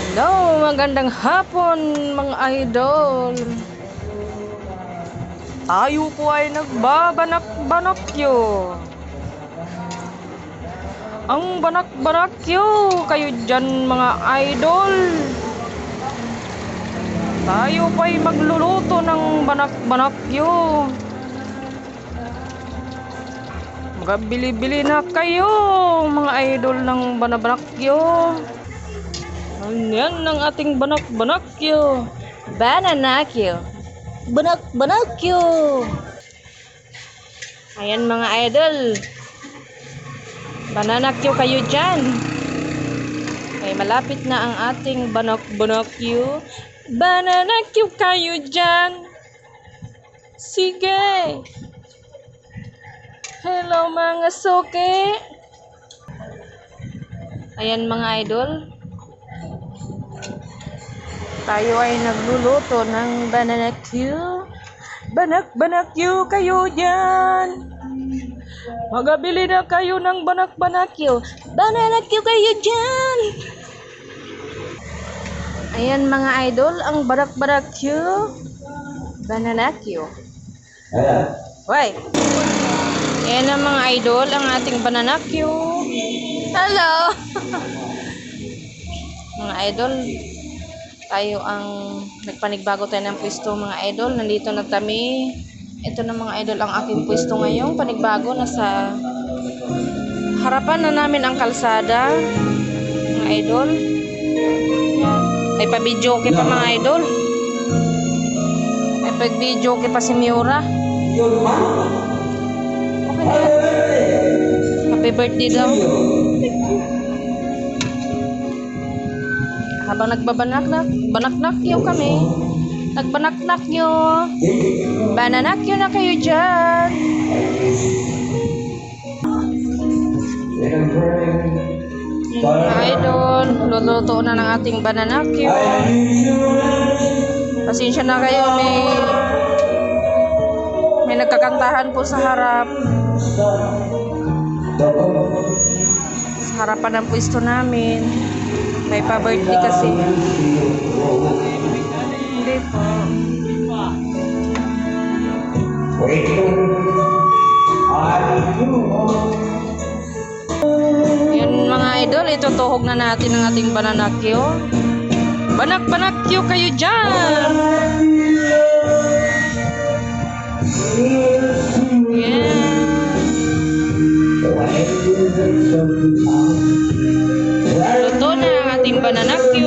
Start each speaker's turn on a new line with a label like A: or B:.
A: Hello, magandang hapon mga idol. Tayo po ay nagbabanak-banakyo. Ang banak-banakyo kayo dyan mga idol. Tayo po ay magluluto ng banak-banakyo. Magabili-bili na kayo mga idol ng banabanakyo. Yan ang ating banak-banakyo. Bananakyo. Banak-banakyo. Ayan mga idol. Bananakyo kayo dyan. Okay, malapit na ang ating banak-banakyo. Bananakyo kayo dyan. Sige. Hello mga soke. Ayan mga idol. Tayo ay nagluluto ng bananakyo. Banak-banakyo kayo dyan. Magabili na kayo ng banak-banakyo. Bananakyo kayo dyan. Ayan mga idol, ang banak-banakyo. Bananakyo. Why? Ayan ang mga idol, ang ating bananakyo. Hello! Mga idol, tayo ang nagpanigbago tayo ng pwesto mga idol. Nandito na kami. Ito na mga idol ang aking pwesto ngayon. Panigbago, nasa harapan na namin ang kalsada. Mga idol. Ay pa-video okay pa mga idol. Ay pa-video okay pa si Miura. Okay na. Happy birthday daw. Habang nagbabanaknakyo kami. Nagbanaknakyo. Bananakyo na kayo dyan. Mga idol, luluto na ng ating bananakyo. Pasensya na kayo, may nagkakantahan po sa harap. Sa harapan ng pwesto namin. May pa-birthday kasi. Hindi po. Yan mga idol, itutuhog na natin ang ating bananakyo. Banak-banakyo kayo dyan! Yeah. Luto na ang ating bananakyo.